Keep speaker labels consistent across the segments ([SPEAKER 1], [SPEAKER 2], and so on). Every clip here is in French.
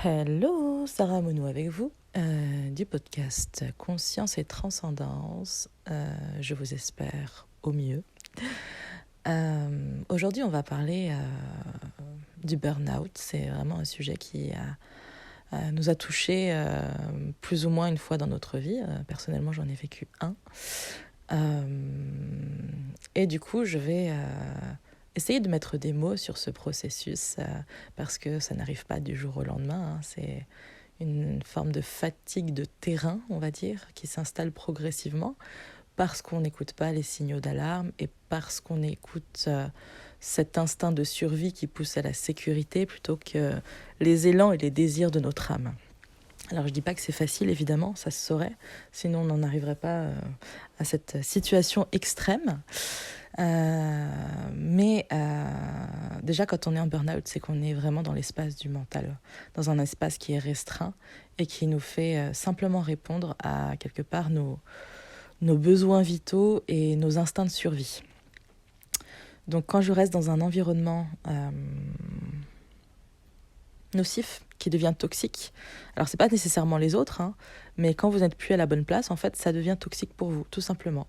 [SPEAKER 1] Hello, Sarah Monod avec vous du podcast Conscience et Transcendance. Je vous espère au mieux. Aujourd'hui, on va parler du burn-out. C'est vraiment un sujet qui nous a touchés plus ou moins une fois dans notre vie. Personnellement, j'en ai vécu un. Et du coup, je vais essayer de mettre des mots sur ce processus parce que ça n'arrive pas du jour au lendemain. C'est une forme de fatigue de terrain, on va dire, qui s'installe progressivement parce qu'on n'écoute pas les signaux d'alarme et parce qu'on écoute cet instinct de survie qui pousse à la sécurité plutôt que les élans et les désirs de notre âme. Alors je dis pas que c'est facile, évidemment, ça se saurait, sinon on n'en arriverait pas à cette situation extrême. Mais déjà quand on est en burn-out, c'est qu'on est vraiment dans l'espace du mental, dans un espace qui est restreint et qui nous fait simplement répondre à quelque part nos besoins vitaux et nos instincts de survie. Donc quand je reste dans un environnement nocif, qui devient toxique. Alors c'est pas nécessairement les autres, mais quand vous n'êtes plus à la bonne place, en fait, ça devient toxique pour vous, tout simplement.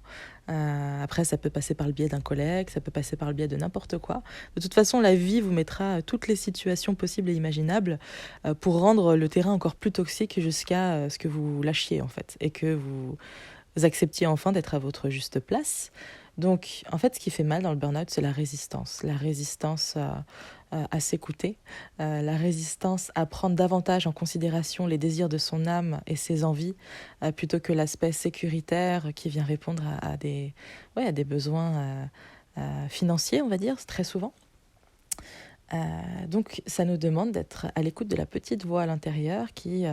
[SPEAKER 1] Après, ça peut passer par le biais d'un collègue, ça peut passer par le biais de n'importe quoi. De toute façon, la vie vous mettra toutes les situations possibles et imaginables pour rendre le terrain encore plus toxique jusqu'à ce que vous lâchiez, en fait, et que vous acceptiez enfin d'être à votre juste place. Donc, en fait, ce qui fait mal dans le burn-out, c'est la résistance. La résistance à s'écouter, la résistance à prendre davantage en considération les désirs de son âme et ses envies, plutôt que l'aspect sécuritaire qui vient répondre à des besoins financiers, on va dire, très souvent. Donc, ça nous demande d'être à l'écoute de la petite voix à l'intérieur qui,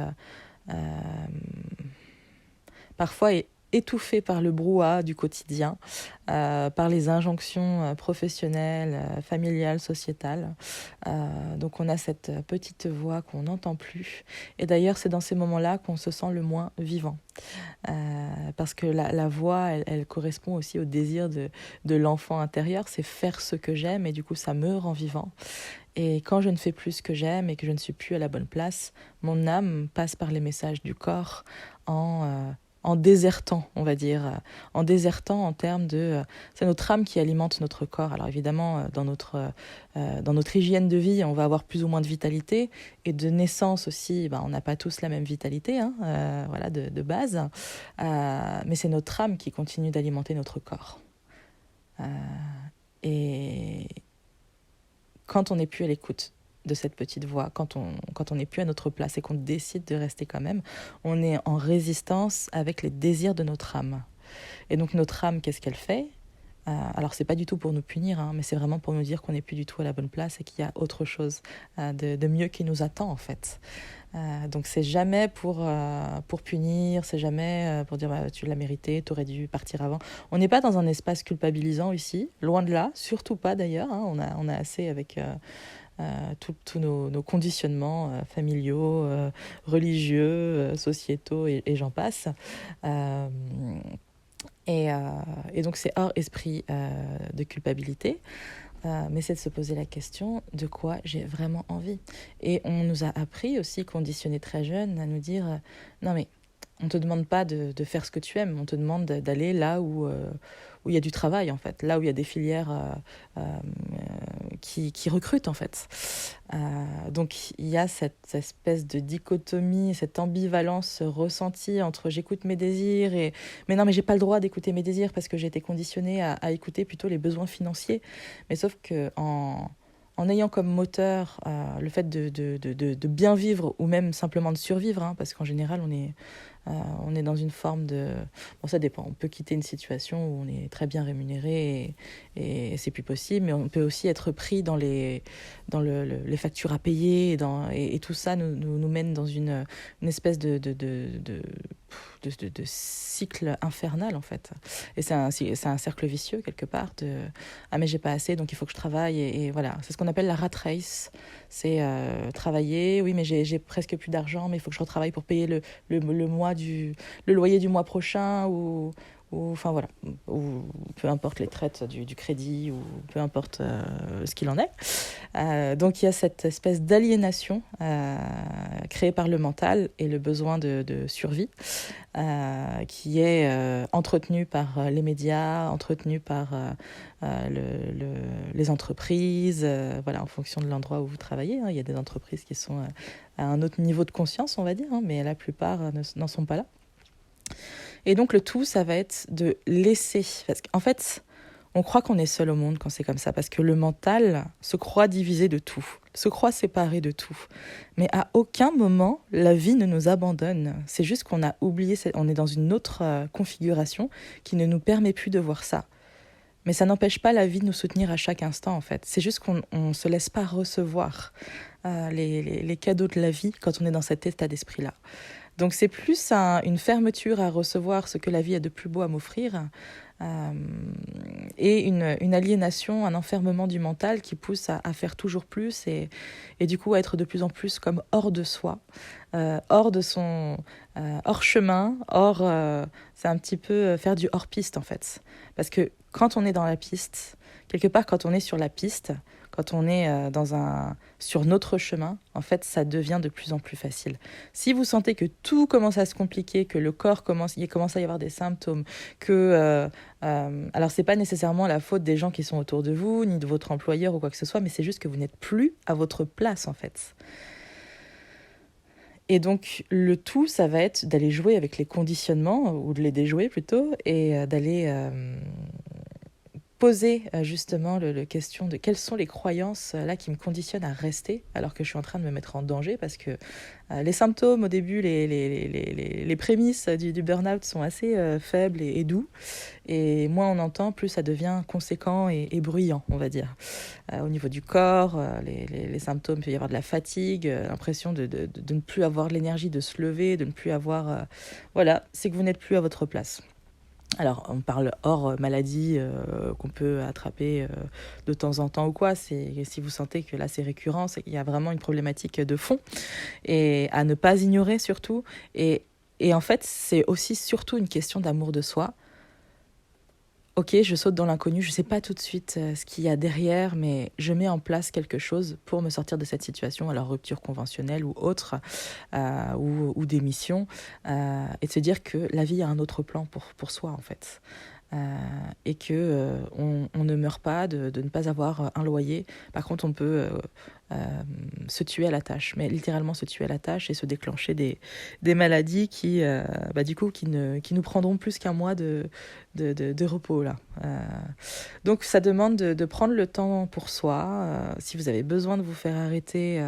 [SPEAKER 1] parfois, est étouffé par le brouhaha du quotidien, par les injonctions professionnelles, familiales, sociétales. Donc on a cette petite voix qu'on n'entend plus. Et d'ailleurs, c'est dans ces moments-là qu'on se sent le moins vivant. Parce que la voix, elle correspond aussi au désir de l'enfant intérieur, c'est faire ce que j'aime et du coup ça me rend vivant. Et quand je ne fais plus ce que j'aime et que je ne suis plus à la bonne place, mon âme passe par les messages du corps en désertant, on va dire, en désertant en termes de... c'est notre âme qui alimente notre corps. Alors évidemment, dans notre hygiène de vie, on va avoir plus ou moins de vitalité. Et de naissance aussi, on n'a pas tous la même vitalité, voilà, de base. Mais c'est notre âme qui continue d'alimenter notre corps. Et quand on n'est plus à l'écoute de cette petite voix, quand on n'est plus à notre place et qu'on décide de rester quand même, on est en résistance avec les désirs de notre âme. Et donc notre âme, qu'est-ce qu'elle fait ? Alors c'est pas du tout pour nous punir, mais c'est vraiment pour nous dire qu'on n'est plus du tout à la bonne place et qu'il y a autre chose de mieux qui nous attend en fait. Donc c'est jamais pour punir, c'est jamais pour dire tu l'as mérité, t'aurais dû partir avant. On n'est pas dans un espace culpabilisant ici, loin de là, surtout pas d'ailleurs. On a assez avec tous nos conditionnements familiaux, religieux, sociétaux et j'en passe. Et donc c'est hors esprit de culpabilité. Mais c'est de se poser la question de quoi j'ai vraiment envie. Et on nous a appris aussi, conditionnés très jeunes, à nous dire non mais on ne te demande pas de faire ce que tu aimes, on te demande d'aller là où il y a du travail en fait, là où il y a des filières qui recrutent en fait. Donc il y a cette espèce de dichotomie, cette ambivalence ressentie entre j'écoute mes désirs mais non mais j'ai pas le droit d'écouter mes désirs parce que j'ai été conditionnée à écouter plutôt les besoins financiers. Mais sauf que en ayant comme moteur le fait de bien vivre ou même simplement de survivre, parce qu'en général on est dans une forme de... Bon, ça dépend. On peut quitter une situation où on est très bien rémunéré et c'est plus possible, mais on peut aussi être pris dans les factures à payer et tout ça nous mène dans une espèce de cycle infernal en fait. Et c'est un cercle vicieux quelque part de ah mais j'ai pas assez donc il faut que je travaille et voilà. C'est ce qu'on appelle la rat race. C'est travailler, oui mais j'ai presque plus d'argent mais il faut que je retravaille pour payer le loyer du mois prochain ou ou enfin voilà, ou peu importe les traites du crédit, ou peu importe ce qu'il en est. Donc il y a cette espèce d'aliénation créée par le mental et le besoin de survie qui est entretenu par les médias, entretenu par les entreprises, voilà, en fonction de l'endroit où vous travaillez. Hein. Il y a des entreprises qui sont à un autre niveau de conscience, on va dire, hein, mais la plupart n'en sont pas là. Et donc le tout, ça va être de laisser, parce qu'en fait, on croit qu'on est seul au monde quand c'est comme ça, parce que le mental se croit divisé de tout, se croit séparé de tout. Mais à aucun moment, la vie ne nous abandonne. C'est juste qu'on a oublié, on est dans une autre configuration qui ne nous permet plus de voir ça. Mais ça n'empêche pas la vie de nous soutenir à chaque instant, en fait. C'est juste qu'on ne se laisse pas recevoir les cadeaux de la vie quand on est dans cet état d'esprit-là. Donc c'est plus une fermeture à recevoir ce que la vie a de plus beau à m'offrir et une aliénation, un enfermement du mental qui pousse à faire toujours plus et du coup à être de plus en plus comme hors de soi, hors de son hors chemin, c'est un petit peu faire du hors-piste en fait. Parce que quand on est dans la piste, quelque part quand on est sur la piste, quand on est sur notre chemin, en fait, ça devient de plus en plus facile. Si vous sentez que tout commence à se compliquer, que le corps commence à y avoir des symptômes, alors c'est pas nécessairement la faute des gens qui sont autour de vous, ni de votre employeur ou quoi que ce soit, mais c'est juste que vous n'êtes plus à votre place, en fait. Et donc, le tout, ça va être d'aller jouer avec les conditionnements, ou de les déjouer plutôt, et d'aller poser justement le question de quelles sont les croyances là qui me conditionnent à rester alors que je suis en train de me mettre en danger parce que les symptômes au début, les prémices du burn-out sont assez faibles et doux et moins on entend, plus ça devient conséquent et bruyant, on va dire. Au niveau du corps, les symptômes, il peut y avoir de la fatigue, l'impression de ne plus avoir l'énergie de se lever, de ne plus avoir... voilà, c'est que vous n'êtes plus à votre place. Alors, on parle hors maladie qu'on peut attraper de temps en temps ou quoi. Si vous sentez que là, c'est récurrent, c'est qu'il y a vraiment une problématique de fond et à ne pas ignorer surtout. Et en fait, c'est aussi surtout une question d'amour de soi. Ok, je saute dans l'inconnu, je ne sais pas tout de suite ce qu'il y a derrière, mais je mets en place quelque chose pour me sortir de cette situation, alors rupture conventionnelle ou autre, ou démission, et de se dire que la vie a un autre plan pour soi en fait. Et que on ne meurt pas de ne pas avoir un loyer. Par contre, on peut se tuer à la tâche, mais littéralement se tuer à la tâche et se déclencher des maladies qui, du coup, qui nous prendront plus qu'un mois de repos là. Donc, ça demande de prendre le temps pour soi. Si vous avez besoin de vous faire arrêter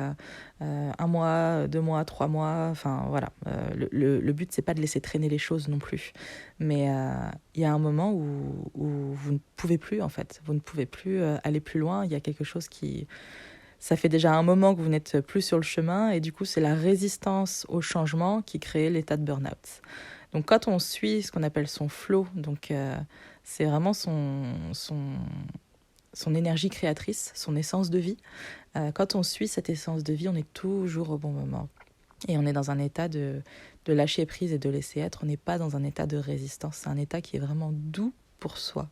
[SPEAKER 1] 1 mois, 2 mois, 3 mois, enfin voilà. Le but, c'est pas de laisser traîner les choses non plus. Mais il y a un moment où vous ne pouvez plus, en fait. Vous ne pouvez plus aller plus loin. Il y a quelque chose qui... Ça fait déjà un moment que vous n'êtes plus sur le chemin et du coup, c'est la résistance au changement qui crée l'état de burn-out. Donc, quand on suit ce qu'on appelle son flow, donc c'est vraiment son énergie créatrice, son essence de vie. Quand on suit cette essence de vie, on est toujours au bon moment. Et on est dans un état de lâcher prise et de laisser être. On n'est pas dans un état de résistance. C'est un état qui est vraiment doux pour soi.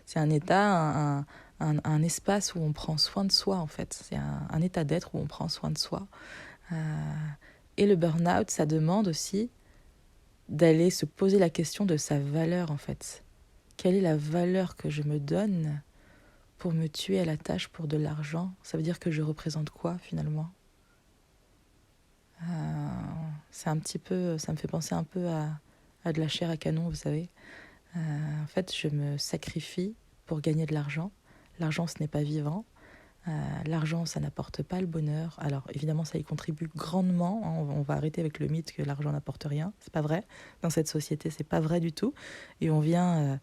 [SPEAKER 1] C'est un état, un espace où on prend soin de soi, en fait. C'est un état d'être où on prend soin de soi. Et le burn-out, ça demande aussi d'aller se poser la question de sa valeur, en fait. Quelle est la valeur que je me donne pour me tuer à la tâche pour de l'argent? Ça veut dire que je représente quoi, finalement? C'est un petit peu, ça me fait penser un peu à de la chair à canon, vous savez. En fait, je me sacrifie pour gagner de l'argent. L'argent, ce n'est pas vivant. L'argent, ça n'apporte pas le bonheur. Alors, évidemment, ça y contribue grandement. On va arrêter avec le mythe que l'argent n'apporte rien. C'est pas vrai. Dans cette société, c'est pas vrai du tout. Et on vient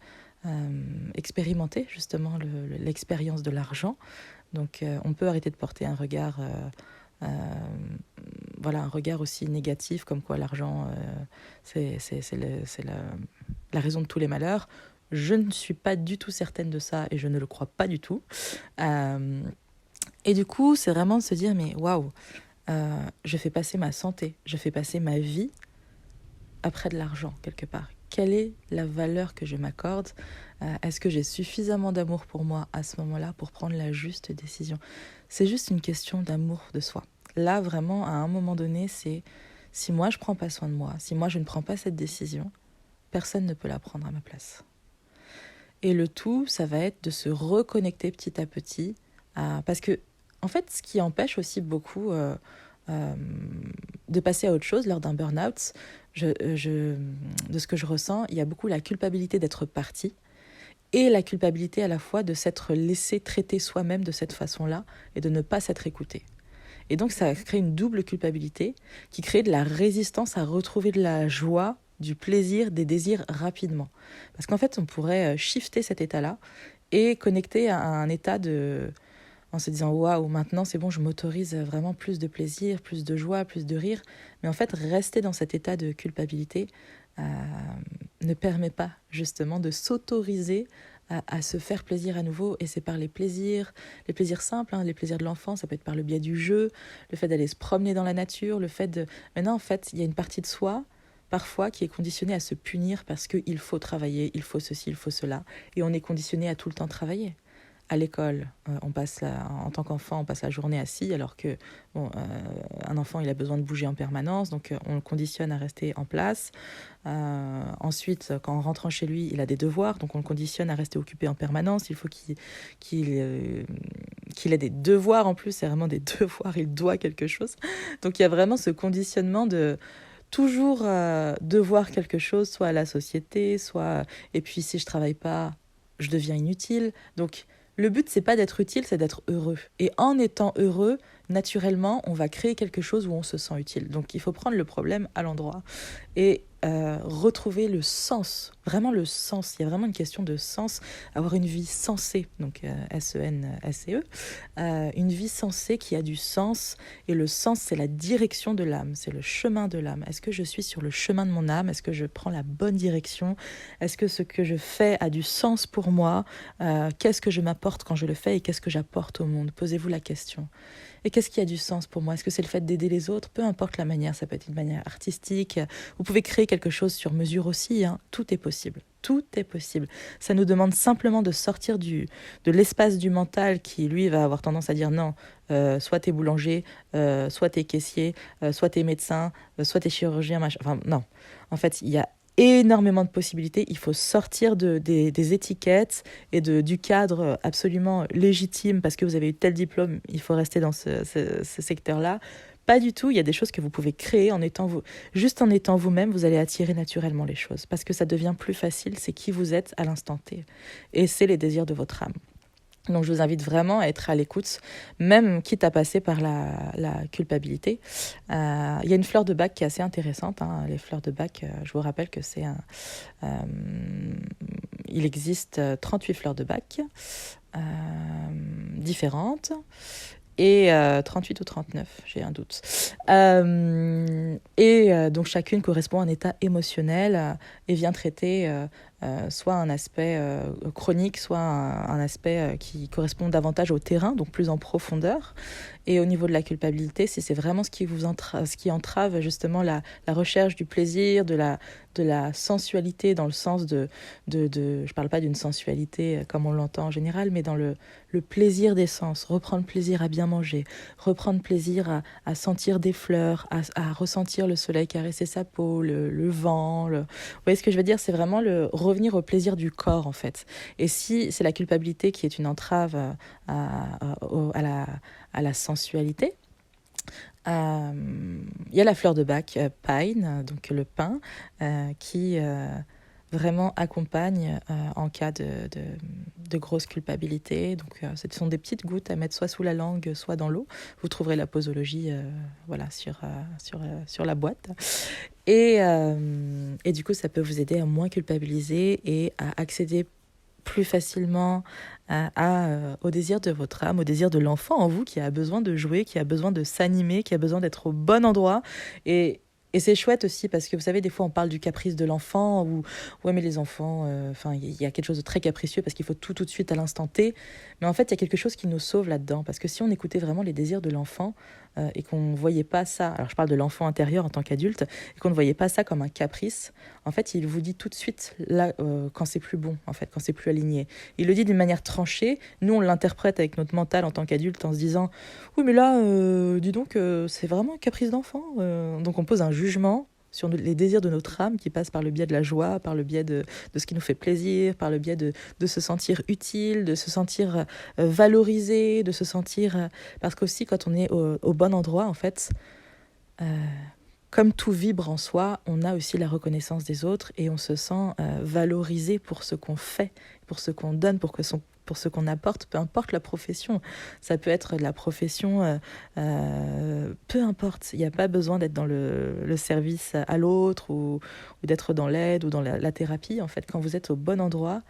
[SPEAKER 1] expérimenter justement l'expérience de l'argent. Donc, on peut arrêter de porter un regard... voilà, un regard aussi négatif comme quoi l'argent c'est la raison de tous les malheurs. Je ne suis pas du tout certaine de ça et je ne le crois pas du tout. Et du coup, c'est vraiment de se dire mais waouh, je fais passer ma santé, je fais passer ma vie après de l'argent quelque part. quelle est la valeur que je m'accorde? Est-ce que j'ai suffisamment d'amour pour moi à ce moment-là pour prendre la juste décision? C'est juste une question d'amour de soi. Là, vraiment, à un moment donné, c'est si moi je ne prends pas soin de moi, si moi je ne prends pas cette décision, personne ne peut la prendre à ma place. Et le tout, ça va être de se reconnecter petit à petit. Parce que, en fait, ce qui empêche aussi beaucoup de passer à autre chose lors d'un burn-out, de ce que je ressens, il y a beaucoup la culpabilité d'être parti et la culpabilité à la fois de s'être laissé traiter soi-même de cette façon-là et de ne pas s'être écouté. Et donc ça crée une double culpabilité qui crée de la résistance à retrouver de la joie, du plaisir, des désirs rapidement. Parce qu'en fait, on pourrait shifter cet état-là et connecter à un état en se disant waouh, maintenant c'est bon, je m'autorise vraiment plus de plaisir, plus de joie, plus de rire. Mais en fait, rester dans cet état de culpabilité euh, ne permet pas justement de s'autoriser à se faire plaisir à nouveau. Et c'est par les plaisirs simples, hein, les plaisirs de l'enfant, ça peut être par le biais du jeu, le fait d'aller se promener dans la nature, le fait de... Maintenant, en fait, il y a une partie de soi parfois qui est conditionnée à se punir parce qu'il faut travailler, il faut ceci, il faut cela. Et on est conditionné à tout le temps travailler. À l'école, en tant qu'enfant, on passe la journée assis, alors que un enfant, il a besoin de bouger en permanence, donc on le conditionne à rester en place. Ensuite, quand en rentrant chez lui, il a des devoirs, donc on le conditionne à rester occupé en permanence. Il faut qu'il ait des devoirs en plus, c'est vraiment des devoirs, il doit quelque chose. Donc il y a vraiment ce conditionnement de toujours devoir quelque chose, soit à la société, soit... Et puis si je travaille pas, je deviens inutile. Donc le but, c'est pas d'être utile, c'est d'être heureux. Et en étant heureux, naturellement, on va créer quelque chose où on se sent utile. Donc il faut prendre le problème à l'endroit et retrouver le sens, vraiment le sens. Il y a vraiment une question de sens, avoir une vie sensée, donc S-E-N-S-E-E, une vie sensée qui a du sens. Et le sens, c'est la direction de l'âme, c'est le chemin de l'âme. Est-ce que je suis sur le chemin de mon âme? Est-ce que je prends la bonne direction? Est-ce que ce que je fais a du sens pour moi? Qu'est-ce que je m'apporte quand je le fais et qu'est-ce que j'apporte au monde? Posez-vous la question. Et qu'est-ce qui a du sens pour moi? Est-ce que c'est le fait d'aider les autres? Peu importe la manière, ça peut être une manière artistique. Vous pouvez créer quelque chose sur mesure aussi, hein. Tout est possible. Tout est possible. Ça nous demande simplement de sortir de l'espace du mental qui, lui, va avoir tendance à dire non, soit t'es boulanger, soit t'es caissier, soit t'es médecin, soit t'es chirurgien, machin. Enfin, non. En fait, il y a énormément de possibilités. Il faut sortir des étiquettes et du cadre absolument légitime parce que vous avez eu tel diplôme, il faut rester dans ce secteur-là. Pas du tout, il y a des choses que vous pouvez créer juste en étant vous-même, vous allez attirer naturellement les choses parce que ça devient plus facile, c'est qui vous êtes à l'instant T et c'est les désirs de votre âme. Donc je vous invite vraiment à être à l'écoute, même quitte à passer par la culpabilité. Il y a une fleur de bac qui est assez intéressante, hein. Les fleurs de bac, je vous rappelle que il existe 38 fleurs de bac différentes. Et 38 ou 39, j'ai un doute. Donc chacune correspond à un état émotionnel et vient traiter soit un aspect chronique, soit un aspect qui correspond davantage au terrain, donc plus en profondeur. Et au niveau de la culpabilité, si c'est vraiment ce qui entrave justement la recherche du plaisir, de la sensualité dans le sens je parle pas d'une sensualité comme on l'entend en général, mais dans le plaisir des sens, reprendre plaisir à bien manger, reprendre plaisir à sentir des fleurs, à ressentir le soleil caresser sa peau, le vent. Vous voyez ce que je veux dire? C'est vraiment revenir au plaisir du corps en fait. Et si c'est la culpabilité qui est une entrave à la sensualité, il y a la fleur de bac, pine, donc le pin, qui vraiment accompagne en cas de grosse culpabilité. Donc, ce sont des petites gouttes à mettre soit sous la langue, soit dans l'eau. Vous trouverez la posologie sur la boîte. Et du coup, ça peut vous aider à moins culpabiliser et à accéder plus facilement au désir de votre âme, au désir de l'enfant en vous qui a besoin de jouer, qui a besoin de s'animer, qui a besoin d'être au bon endroit. Et c'est chouette aussi parce que vous savez, des fois on parle du caprice de l'enfant ou ouais mais les enfants, il y a quelque chose de très capricieux parce qu'il faut tout de suite à l'instant T. Mais en fait, il y a quelque chose qui nous sauve là-dedans parce que si on écoutait vraiment les désirs de l'enfant, et qu'on ne voyait pas ça, alors je parle de l'enfant intérieur en tant qu'adulte, et qu'on ne voyait pas ça comme un caprice, en fait, il vous dit tout de suite là, quand c'est plus bon, en fait, quand c'est plus aligné. Il le dit d'une manière tranchée. Nous, on l'interprète avec notre mental en tant qu'adulte en se disant « Oui, mais là, dis donc, c'est vraiment un caprice d'enfant. » Donc on pose un jugement sur les désirs de notre âme qui passent par le biais de la joie, par le biais de ce qui nous fait plaisir, par le biais de se sentir utile, de se sentir valorisé, de se sentir... parce qu'aussi, quand on est au bon endroit, en fait, euh, comme tout vibre en soi, on a aussi la reconnaissance des autres et on se sent valorisé pour ce qu'on fait, pour ce qu'on donne, pour ce qu'on apporte, peu importe la profession. Ça peut être de la profession, peu importe. Il n'y a pas besoin d'être dans le service à l'autre ou d'être dans l'aide ou dans la thérapie. En fait, quand vous êtes au bon endroit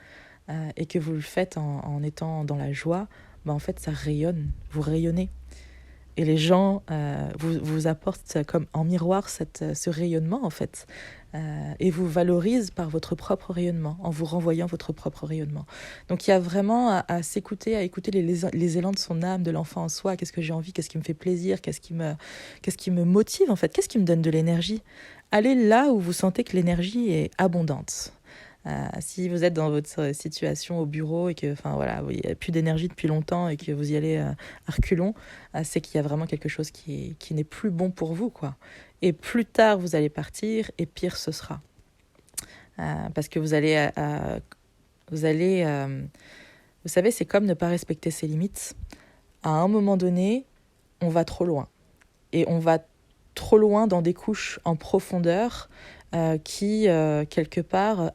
[SPEAKER 1] et que vous le faites en étant dans la joie, bah, en fait, ça rayonne. Vous rayonnez. Et les gens vous apportent comme en miroir ce rayonnement, en fait, et vous valorisent par votre propre rayonnement, en vous renvoyant votre propre rayonnement. Donc il y a vraiment à s'écouter, à écouter les élans de son âme, de l'enfant en soi. Qu'est-ce que j'ai envie, qu'est-ce qui me fait plaisir, qu'est-ce qui me motive, en fait, qu'est-ce qui me donne de l'énergie. Allez là où vous sentez que l'énergie est abondante. Si vous êtes dans votre situation au bureau et que, enfin voilà, il n'y a plus d'énergie depuis longtemps et que vous y allez à reculons, c'est qu'il y a vraiment quelque chose qui n'est plus bon pour vous, quoi. Et plus tard vous allez partir, et pire ce sera, parce que vous savez, c'est comme ne pas respecter ses limites. À un moment donné, on va trop loin, et on va trop loin dans des couches en profondeur qui quelque part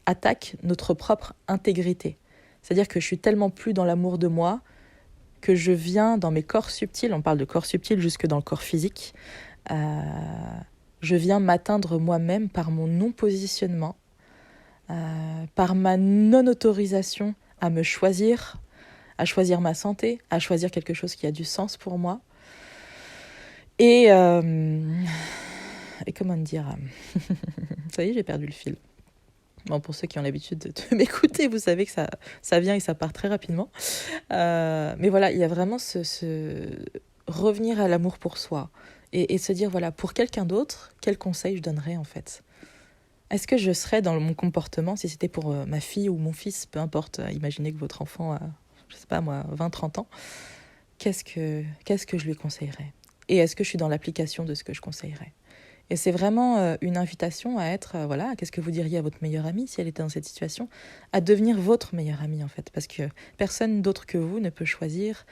[SPEAKER 1] attaque notre propre intégrité. C'est-à-dire que je suis tellement plus dans l'amour de moi que je viens dans mes corps subtils, on parle de corps subtils jusque dans le corps physique, je viens m'atteindre moi-même par mon non-positionnement, par ma non-autorisation à me choisir, à choisir ma santé, à choisir quelque chose qui a du sens pour moi. Et comment dire ça y est, j'ai perdu le fil. Bon, pour ceux qui ont l'habitude de m'écouter, vous savez que ça vient et ça part très rapidement. Mais voilà, il y a vraiment ce revenir à l'amour pour soi et se dire, voilà, pour quelqu'un d'autre, quel conseil je donnerais en fait ? Est-ce que je serais dans mon comportement, si c'était pour ma fille ou mon fils, peu importe, imaginez que votre enfant a, je sais pas moi, 20-30 ans, qu'est-ce que je lui conseillerais ? Et est-ce que je suis dans l'application de ce que je conseillerais ? Et c'est vraiment une invitation à être, voilà, qu'est-ce que vous diriez à votre meilleure amie si elle était dans cette situation ? À devenir votre meilleure amie, en fait, parce que personne d'autre que vous ne peut choisir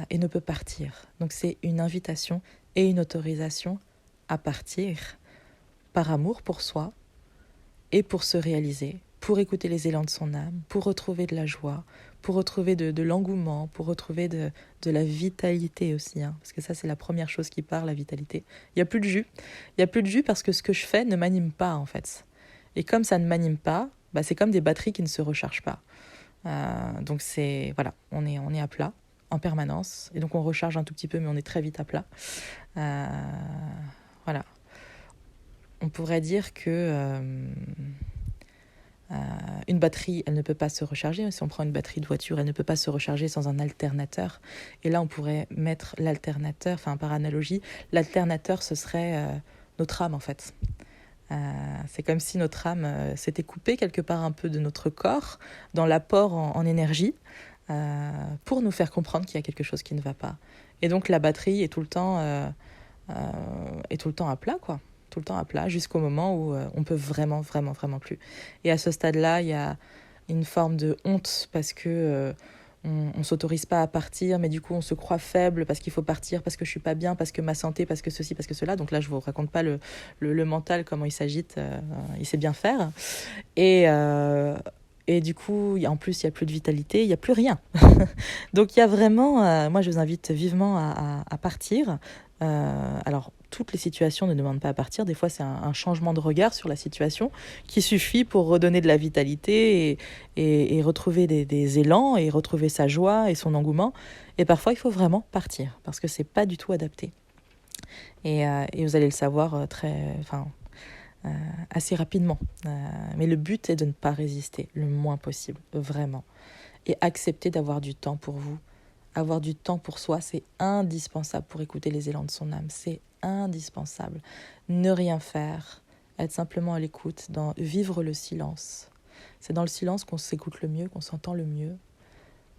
[SPEAKER 1] et ne peut partir. Donc c'est une invitation et une autorisation à partir par amour pour soi et pour se réaliser, pour écouter les élans de son âme, pour retrouver de la joie, pour retrouver de l'engouement, pour retrouver de la vitalité aussi, hein, parce que ça c'est la première chose qui part, la vitalité. Il n'y a plus de jus. Il n'y a plus de jus parce que ce que je fais ne m'anime pas en fait. Et comme ça ne m'anime pas, bah, c'est comme des batteries qui ne se rechargent pas. Donc c'est, voilà, on est à plat en permanence, et donc on recharge un tout petit peu, mais on est très vite à plat. Voilà. On pourrait dire que une batterie, elle ne peut pas se recharger. Si on prend une batterie de voiture, elle ne peut pas se recharger sans un alternateur. Et là, on pourrait mettre l'alternateur, enfin par analogie, l'alternateur, ce serait notre âme en fait. C'est comme si notre âme s'était coupée quelque part un peu de notre corps, dans l'apport en énergie, pour nous faire comprendre qu'il y a quelque chose qui ne va pas. Et donc la batterie est tout le temps à plat, quoi. Tout le temps à plat, jusqu'au moment où on peut vraiment plus. Et à ce stade-là, il y a une forme de honte parce que on s'autorise pas à partir, mais du coup on se croit faible parce qu'il faut partir, parce que je suis pas bien, parce que ma santé, parce que ceci, parce que cela. Donc là, je vous raconte pas le mental, comment il s'agite, il sait bien faire. Et du coup, en plus, il n'y a plus de vitalité, il n'y a plus rien. Donc il y a vraiment, moi je vous invite vivement à partir. Alors, toutes les situations ne demandent pas à partir. Des fois, c'est un changement de regard sur la situation qui suffit pour redonner de la vitalité et retrouver des élans et retrouver sa joie et son engouement. Et parfois, il faut vraiment partir parce que c'est pas du tout adapté. Et vous allez le savoir assez rapidement. Mais le but est de ne pas résister le moins possible, vraiment. Et accepter d'avoir du temps pour vous. avoir du temps pour soi, c'est indispensable pour écouter les élans de son âme. C'est indispensable. Ne rien faire, être simplement à l'écoute, vivre le silence. C'est dans le silence qu'on s'écoute le mieux, qu'on s'entend le mieux.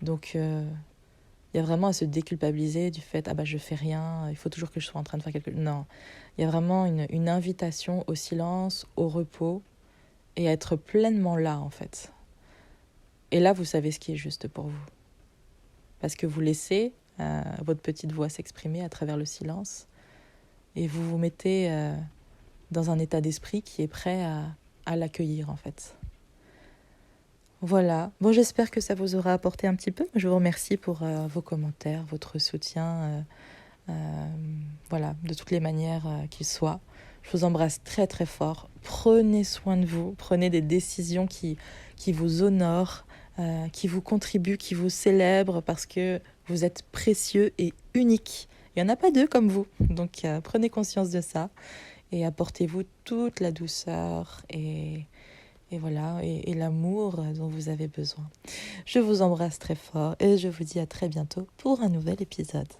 [SPEAKER 1] Donc, il y a vraiment à se déculpabiliser du fait « Ah bah je fais rien, il faut toujours que je sois en train de faire quelque chose. » Non, il y a vraiment une invitation au silence, au repos et à être pleinement là en fait. Et là, vous savez ce qui est juste pour vous. Parce que vous laissez votre petite voix s'exprimer à travers le silence et vous vous mettez dans un état d'esprit qui est prêt à l'accueillir en fait. Voilà, bon j'espère que ça vous aura apporté un petit peu. Je vous remercie pour vos commentaires, votre soutien, voilà, de toutes les manières qu'ils soient. Je vous embrasse très très fort. Prenez soin de vous, prenez des décisions qui vous honorent, qui vous contribuent, qui vous célèbrent parce que vous êtes précieux et unique. Il n'y en a pas deux comme vous, donc prenez conscience de ça et apportez-vous toute la douceur et voilà, et l'amour dont vous avez besoin. Je vous embrasse très fort et je vous dis à très bientôt pour un nouvel épisode.